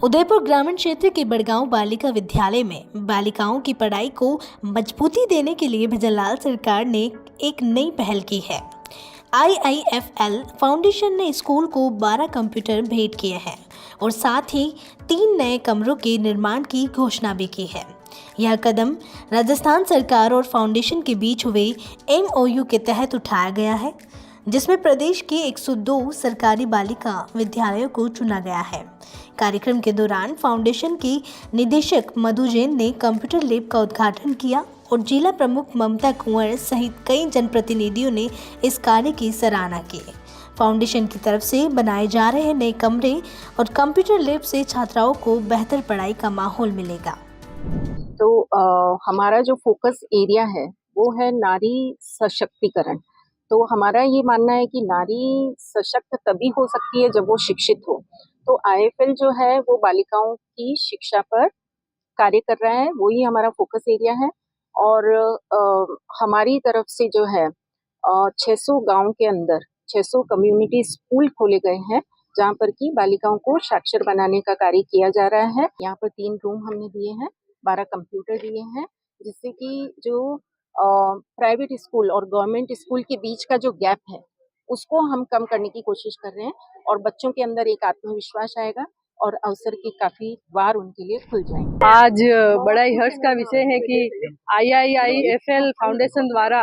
उदयपुर ग्रामीण क्षेत्र के बड़गांव बालिका विद्यालय में बालिकाओं की पढ़ाई को मजबूती देने के लिए भजनलाल सरकार ने एक नई पहल की है। IIFL फाउंडेशन ने स्कूल को 12 कंप्यूटर भेंट किए हैं और साथ ही 3 नए कमरों के निर्माण की घोषणा भी की है। यह कदम राजस्थान सरकार और फाउंडेशन के बीच हुए MOU के तहत उठाया गया है, जिसमें प्रदेश के 102 सरकारी बालिका विद्यालयों को चुना गया है। कार्यक्रम के दौरान फाउंडेशन की निदेशक मधु जैन ने कंप्यूटर लैब का उद्घाटन किया और जिला प्रमुख ममता कुंवर सहित कई जनप्रतिनिधियों ने इस कार्य की सराहना की। फाउंडेशन की तरफ से बनाए जा रहे नए कमरे और कंप्यूटर लैब से छात्राओं को बेहतर पढ़ाई का माहौल मिलेगा। तो हमारा जो फोकस एरिया है वो है नारी सशक्तिकरण। तो हमारा ये मानना है कि नारी सशक्त तभी हो सकती है जब वो शिक्षित हो। तो IIFL जो है वो बालिकाओं की शिक्षा पर कार्य कर रहा है, वही हमारा फोकस एरिया है। और हमारी तरफ से जो है 600 गांव के अंदर 600 कम्युनिटी स्कूल खोले गए हैं, जहाँ पर की बालिकाओं को साक्षर बनाने का कार्य किया जा रहा है। यहाँ पर 3 रूम हमने दिए हैं, 12 कंप्यूटर दिए हैं, जिससे कि जो प्राइवेट स्कूल और गवर्नमेंट स्कूल के बीच का जो गैप है उसको हम कम करने की कोशिश कर रहे हैं और बच्चों के अंदर एक आत्मविश्वास आएगा और अवसर के काफी द्वार उनके लिए खुल जाएंगे। आज बड़ा ही हर्ष का विषय है कि IIFL फाउंडेशन द्वारा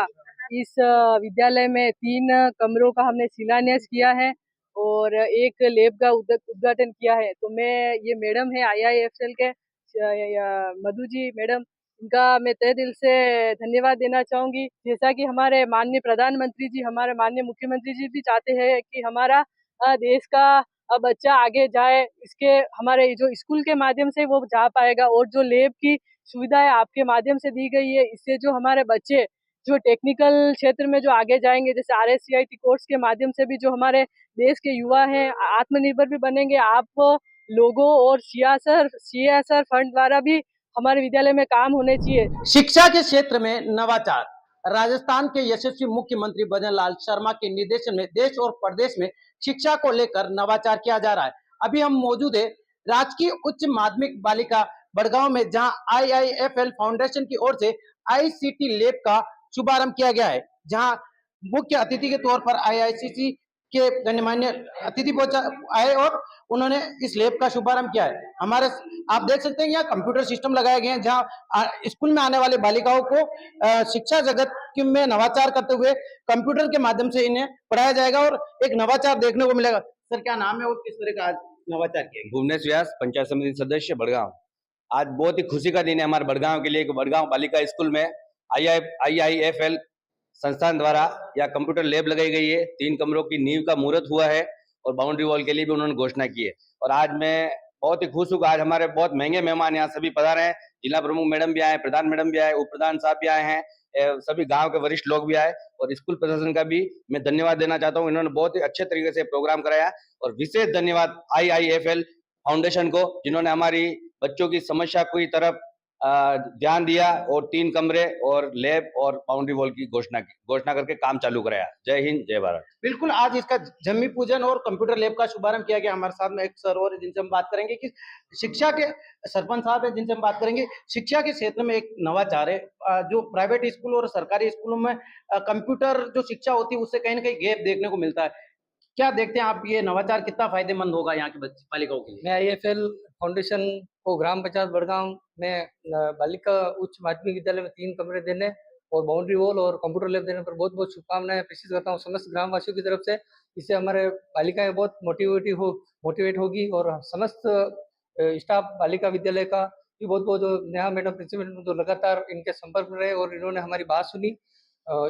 इस विद्यालय में 3 कमरों का हमने शिलान्यास किया है और एक लैब का उद्घाटन किया है। तो मैं ये मैडम है IIFL के मधु जी मैडम, इनका मैं तहे दिल से धन्यवाद देना चाहूंगी। जैसा कि हमारे माननीय प्रधानमंत्री जी, हमारे माननीय मुख्यमंत्री जी भी चाहते हैं कि हमारा देश का बच्चा आगे जाए, इसके हमारे जो स्कूल के माध्यम से वो जा पाएगा। और जो लैब की सुविधाएं आपके माध्यम से दी गई है, इससे जो हमारे बच्चे जो टेक्निकल क्षेत्र में जो आगे जाएंगे, जैसे RSCIT कोर्स के माध्यम से भी जो हमारे देश के युवा हैं आत्मनिर्भर भी बनेंगे। आप लोगों और CSR फंड द्वारा भी हमारे विद्यालय में काम होने चाहिए। शिक्षा के क्षेत्र में नवाचार। राजस्थान के यशस्वी मुख्यमंत्री भजनलाल शर्मा के निर्देशन में देश और प्रदेश में शिक्षा को लेकर नवाचार किया जा रहा है। अभी हम मौजूद है राजकीय उच्च माध्यमिक बालिका बड़गांव में, जहां IIFL फाउंडेशन की ओर से ICT लैब का शुभारंभ किया गया है, जहां मुख्य अतिथि के तौर पर IICC के गणमान्य अतिथि आए और उन्होंने इस लैब का शुभारंभ किया है। हमारे आप देख सकते हैं यहाँ कंप्यूटर सिस्टम लगाए गए हैं, जहाँ स्कूल में आने वाले बालिकाओं को शिक्षा जगत में नवाचार करते हुए कंप्यूटर के माध्यम से इन्हें पढ़ाया जाएगा और एक नवाचार देखने को मिलेगा। सर, क्या नाम है और किस तरह का आज नवाचार किया? भुवनेश व्यास, पंचायत समिति सदस्य बड़गांव। आज बहुत ही खुशी का दिन है हमारे बड़गांव के लिए। बड़गांव बालिका स्कूल में IIFL संस्थान द्वारा या कंप्यूटर लैब लगाई गई है। 3 कमरों की नींव का मुहूर्त हुआ है और बाउंड्री वॉल के लिए भी उन्होंने घोषणा की है। और आज मैं बहुत ही खुश हूँ। आज हमारे बहुत महंगे मेहमान यहाँ सभी पधारे हैं। जिला प्रमुख मैडम भी आए, प्रधान मैडम भी आए, उप प्रधान साहब भी आए हैं, सभी गांव के वरिष्ठ लोग भी आए और स्कूल प्रशासन का भी मैं धन्यवाद देना चाहता हूँ। इन्होंने बहुत ही अच्छे तरीके से प्रोग्राम कराया और विशेष धन्यवाद IIFL फाउंडेशन को, जिन्होंने हमारी बच्चों की समस्या की तरफ ध्यान दिया और 3 कमरे और लैब और बाउंड्री वॉल की घोषणा करके काम चालू कराया। जय हिंद, जय भारत। बिल्कुल, आज इसका जमी पूजन और कंप्यूटर लैब का शुभारंभ किया गया। हमारे साथ में एक सर और जिनसे हम बात करेंगे कि शिक्षा के सरपंच साहब है, जिनसे हम बात करेंगे। शिक्षा के क्षेत्र में एक नवाचार है, जो प्राइवेट स्कूल और सरकारी स्कूलों में कंप्यूटर जो शिक्षा होती है उससे कहीं ना कहीं गैप देखने को मिलता है। क्या देखते हैं आप, ये नवाचार कितना फायदेमंद होगा यहाँ की बालिकाओं के लिए? मैं IIFL फाउंडेशन को ग्राम पंचायत बड़गांव में बालिका उच्च माध्यमिक विद्यालय में 3 कमरे देने और बाउंड्री वॉल और कंप्यूटर लैब देने पर बहुत बहुत शुभकामनाएं प्रेषित करता हूँ समस्त ग्रामवासियों की तरफ से। इससे हमारे बालिकाएं बहुत मोटिवेट होगी और समस्त स्टाफ बालिका विद्यालय का भी बहुत बहुत, जो नेहा मैडम प्रिंसिपल जो लगातार इनके संपर्क में रहे और इन्होंने हमारी बात सुनी,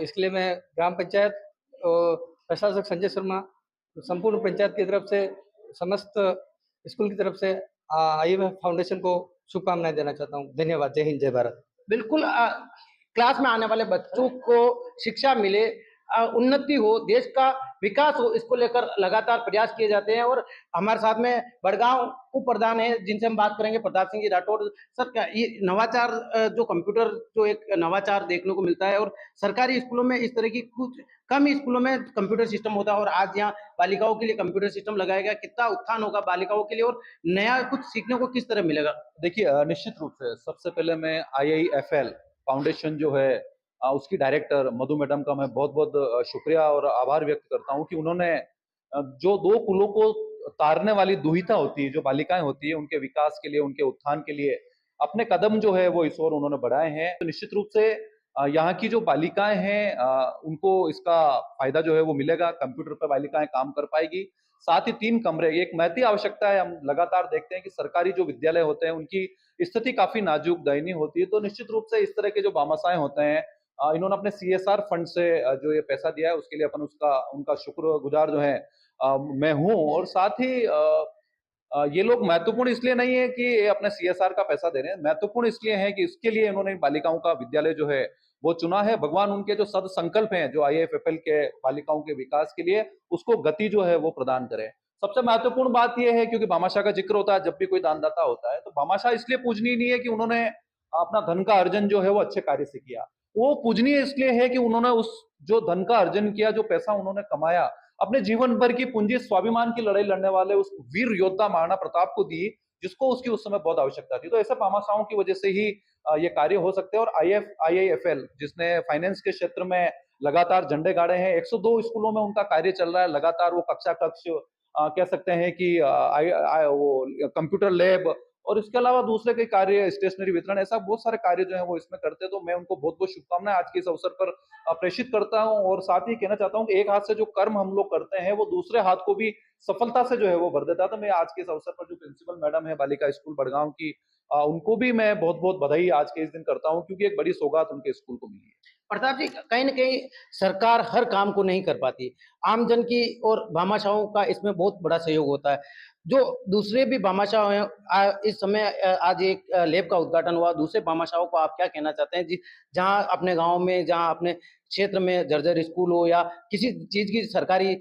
इसके लिए मैं ग्राम पंचायत प्रशासक संजय शर्मा, संपूर्ण पंचायत की तरफ से, समस्त स्कूल की तरफ से IIFL फाउंडेशन को शुभकामनाएं देना चाहता हूँ। धन्यवाद। जय हिंद, जय भारत। बिल्कुल, क्लास में आने वाले बच्चों को शिक्षा मिले, उन्नति हो, देश का विकास हो, इसको लेकर लगातार प्रयास किए जाते हैं। और हमारे साथ में बड़गांव उप प्रधान है जिनसे हम बात करेंगे, प्रताप सिंह जी राठौड़। सर, क्या ये नवाचार जो कंप्यूटर जो एक नवाचार देखने को मिलता है, और सरकारी स्कूलों में इस तरह की कुछ कम स्कूलों में कंप्यूटर सिस्टम होता है, और आज यहाँ बालिकाओं के लिए कंप्यूटर सिस्टम लगाया गया, कितना उत्थान होगा बालिकाओं के लिए और नया कुछ सीखने को किस तरह मिलेगा? देखिए, निश्चित रूप से सबसे पहले मैं IIFL फाउंडेशन जो है उसकी डायरेक्टर मधु मैडम का मैं बहुत-बहुत शुक्रिया और आभार व्यक्त करता हूँ कि उन्होंने जो 2 कुलों को तारने वाली दुहिता होती है, जो बालिकाएँ होती हैं, उनके विकास के लिए, उनके उत्थान के लिए अपने कदम जो है वो इस ओर उन्होंने बढ़ाए हैं। तो निश्चित रूप से यहाँ की जो बालिकाएँ हैं उनको इसका फ़ायदा जो है वो मिलेगा, कंप्यूटर पे बालिकाएँ काम कर पाएगी। साथ ही 3 कमरे, एक महती आवश्यकता है, हम लगातार देखते हैं कि सरकारी जो विद्यालय होते हैं, उनकी स्थिति काफ़ी नाजुक, दयनीय होती है। तो निश्चित रूप से इस तरह के जो भामाशाएँ होते हैं, इन्होंने अपने CSR फंड से जो ये पैसा दिया है, उसके लिए अपन उनका शुक्रगुज़ार जो है मैं हूँ। और साथ ही ये लोग महत्वपूर्ण इसलिए नहीं है कि ये अपने CSR का पैसा दे रहे हैं, महत्वपूर्ण इसलिए है कि इसके लिए इन्होंने बालिकाओं का विद्यालय जो है वो चुना है। भगवान उनके जो सद संकल्प हैं, जो IIFL के बालिकाओं के विकास के लिए, उसको गति जो है वो प्रदान करें। सबसे महत्वपूर्ण बात ये है, क्योंकि भामाशाह का जिक्र होता है जब भी कोई दानदाता होता है, तो भामाशाह इसलिए पूजनीय नहीं है कि उन्होंने अपना धन का अर्जन जो है वो अच्छे कार्य से किया। वो पूजनीय इसलिए है कि उन्होंने उस जो धन का अर्जन किया, जो पैसा उन्होंने कमाया, अपने जीवन भर की पूंजी स्वाभिमान की लड़ाई लड़ने वाले उस वीर योद्धा महाराणा प्रताप को दी, जिसको उसकी उस समय बहुत आवश्यकता थी। तो ऐसे भामाशाहों की वजह से ही ये कार्य हो सकते हैं। और IIFL जिसने फाइनेंस के क्षेत्र में लगातार झंडे गाड़े हैं, 102 स्कूलों में उनका कार्य चल रहा है लगातार। वो कक्षा कक्ष कह सकते हैं कि वो कंप्यूटर लैब और इसके अलावा दूसरे कई कार्य, स्टेशनरी वितरण, ऐसा बहुत सारे कार्य जो है वो इसमें करते हैं। तो मैं उनको बहुत बहुत शुभकामनाएं आज के इस अवसर पर प्रेषित करता हूं। और साथ ही कहना चाहता हूं कि एक हाथ से जो कर्म हम लोग करते हैं, वो दूसरे हाथ को भी सफलता से जो है वो भर देता है। तो मैं आज के इस अवसर पर जो प्रिंसिपल मैडम है बालिका स्कूल बड़गांव की, उनको भी मैं बहुत बहुत बधाई आज के इस दिन करता हूँ, क्योंकि एक बड़ी सौगात उनके स्कूल को मिली है। प्रताप जी, कहीं न कहीं सरकार हर काम को नहीं कर पाती। आमजन की और भामाशाहों का इसमें बहुत बड़ा सहयोग होता है। जो दूसरे भी भामाशाह हैं, इस समय आज एक लैब का उद्घाटन हुआ। दूसरे भामाशाहों को आप क्या कहना चाहते हैं जी, जहाँ अपने गाँव में, जहाँ अपने क्षेत्र में जर्जर स्कूल हो या किसी चीज़ की सरकारी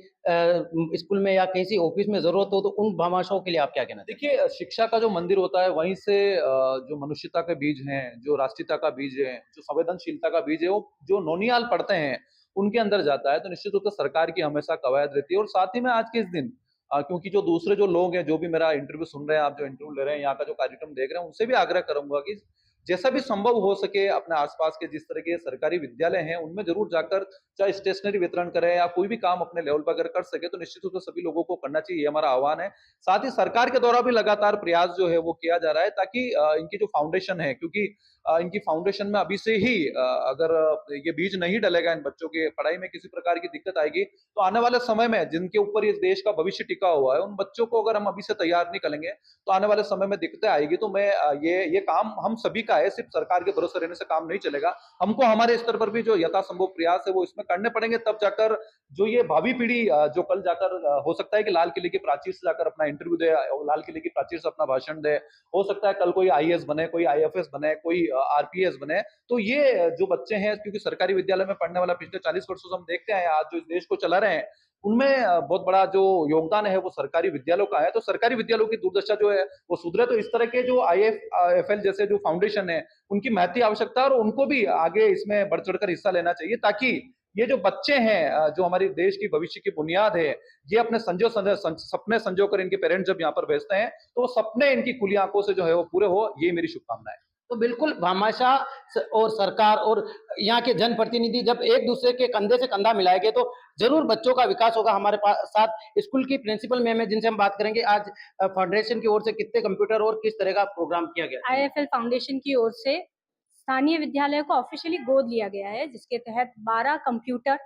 स्कूल में या किसी ऑफिस में ज़रूरत हो, तो उन भामाशाहों के लिए आप क्या कहना चाहते हैं? देखिए, शिक्षा का जो मंदिर होता है, वहीं से जो मनुष्यता के बीज हैं, जो राष्ट्रीयता का बीज है, जो संवेदनशीलता का बीज है, वो जो नौनियाल पढ़ते हैं, उनके अंदर जाता है। तो निश्चित रूप से सरकार की हमेशा कवायद रहती है। और साथ ही में आज के इस दिन, क्योंकि जो दूसरे जो लोग हैं, जो भी मेरा इंटरव्यू सुन रहे हैं, आप जो इंटरव्यू ले रहे हैं, यहाँ का जो कार्यक्रम देख रहे हैं, उनसे भी आग्रह करूंगा कि जैसा भी संभव हो सके अपने आसपास के जिस तरह के सरकारी विद्यालय हैं, उनमें जरूर जाकर चाहे स्टेशनरी वितरण करें या कोई भी काम अपने लेवल पर अगर कर सके, तो निश्चित रूप से सभी लोगों को करना चाहिए, ये हमारा आह्वान है। साथ ही सरकार के द्वारा भी लगातार प्रयास जो है वो किया जा रहा है, ताकि इनकी जो फाउंडेशन है, क्योंकि इनकी फाउंडेशन में अभी से ही अगर ये बीज नहीं डलेगा, इन बच्चों के पढ़ाई में किसी प्रकार की दिक्कत आएगी, तो आने वाले समय में जिनके ऊपर इस देश का भविष्य टिका हुआ है, उन बच्चों को अगर हम अभी से तैयार नहीं करेंगे, तो आने वाले समय में दिक्कतें आएगी। तो मैं ये काम हम सभी का है, सिर्फ सरकार के भरोसे रहने से काम नहीं चलेगा। हमको हमारे स्तर पर भी जो यथासंभव प्रयास है वो इसमें करने पड़ेंगे, तब जाकर जो ये भावी पीढ़ी जो कल जाकर हो सकता है कि लाल किले की प्राचीर से जाकर अपना इंटरव्यू दे, लाल किले की प्राचीर से अपना भाषण दे, हो सकता है कल कोई IAS बने, कोई IFS बने, कोई RPS बने। तो ये जो बच्चे हैं, क्योंकि सरकारी विद्यालय में पढ़ने वाला पिछले 40 वर्षों से हम देखते हैं, आज जो इस देश को चला रहे हैं, उनमें बहुत बड़ा जो योगदान है वो सरकारी विद्यालयों का है। तो सरकारी विद्यालयों की दुर्दशा जो है वो सुधरे, तो इस तरह के जो IIFL जैसे जो फाउंडेशन है, उनकी महती आवश्यकता है और उनको भी आगे इसमें बढ़ चढ़कर हिस्सा लेना चाहिए, ताकि ये जो बच्चे हैं, जो हमारे देश की भविष्य की बुनियाद है, ये अपने सपने संजो कर इनके पेरेंट्स जब यहाँ पर भेजते हैं, तो वो सपने इनकी खुली आंखों से जो है वो पूरे हो, ये मेरी शुभकामना है। तो बिल्कुल भामाशाह और सरकार और यहाँ के जनप्रतिनिधि जब एक दूसरे के कंधे से कंधा मिलाएंगे, तो जरूर बच्चों का विकास होगा। हमारे पास साथ स्कूल की प्रिंसिपल मैम है, जिनसे हम बात करेंगे। आज फाउंडेशन की ओर से कितने कंप्यूटर और किस तरह का प्रोग्राम किया गया? IIFL फाउंडेशन की ओर से स्थानीय विद्यालय को ऑफिशियली गोद लिया गया है, जिसके तहत 12 कंप्यूटर,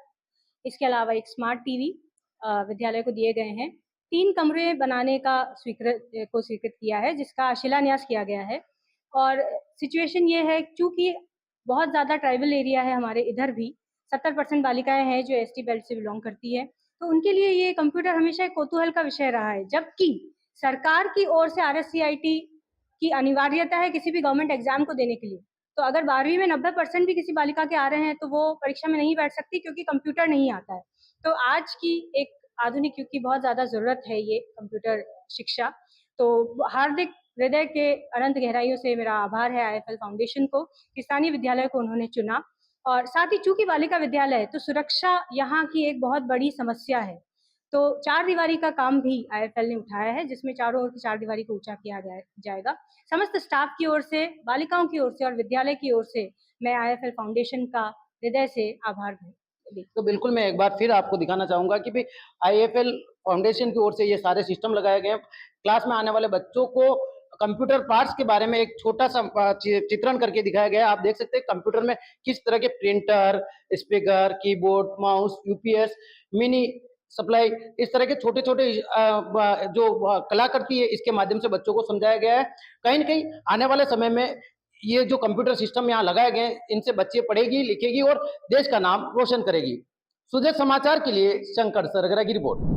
इसके अलावा एक स्मार्ट टीवी विद्यालय को दिए गए हैं। 3 कमरे बनाने का स्वीकृत किया है, जिसका शिलान्यास किया गया है। और सिचुएशन ये है, चूंकि बहुत ज़्यादा ट्राइबल एरिया है हमारे इधर भी, 70% बालिकाएं हैं जो ST बेल्ट से बिलोंग करती है, तो उनके लिए ये कंप्यूटर हमेशा एक कौतूहल का विषय रहा है। जबकि सरकार की ओर से RSCIT की अनिवार्यता है किसी भी गवर्नमेंट एग्जाम को देने के लिए, तो अगर 12वीं में 90% भी किसी बालिका के आ रहे हैं तो वो परीक्षा में नहीं बैठ सकती क्योंकि कंप्यूटर नहीं आता है। तो आज की एक आधुनिक युग की बहुत ज़्यादा ज़रूरत है ये कंप्यूटर शिक्षा। तो हार्दिक हृदय के अनंत गहराइयों से मेरा आभार है आईएफएल फाउंडेशन को कि स्थानीय विद्यालय को उन्होंने चुना। और साथ ही चूंकि बालिका विद्यालय है तो सुरक्षा यहाँ की एक बहुत बड़ी समस्या है। तो चार दीवारी का काम भी आईएफएल ने उठाया है, जिसमें चारों ओर की चार दीवारी को ऊंचा किया जाएगा। समस्त स्टाफ की ओर से, बालिकाओं की ओर से और विद्यालय की ओर से मैं आईएफएल फाउंडेशन का हृदय से आभार तो बिल्कुल मैं एक बार फिर आपको दिखाना चाहूंगा कि भाई आईएफएल फाउंडेशन की ओर से ये सारे सिस्टम लगाए गए हैं। क्लास में आने वाले बच्चों को कंप्यूटर पार्ट्स के बारे में एक छोटा सा चित्रण करके दिखाया गया है। आप देख सकते हैं कंप्यूटर में किस तरह के printer, speaker, keyboard, mouse, UPS, mini supply, इस तरह के छोटे छोटे जो कलाकृति है इसके माध्यम से बच्चों को समझाया गया है। कहीं न कहीं आने वाले समय में ये जो कंप्यूटर सिस्टम यहाँ लगाए गए हैं इनसे बच्चे पढ़ेगी, लिखेगी और देश का नाम रोशन करेगी। सुधे समाचार के लिए शंकर सरगरा की रिपोर्ट।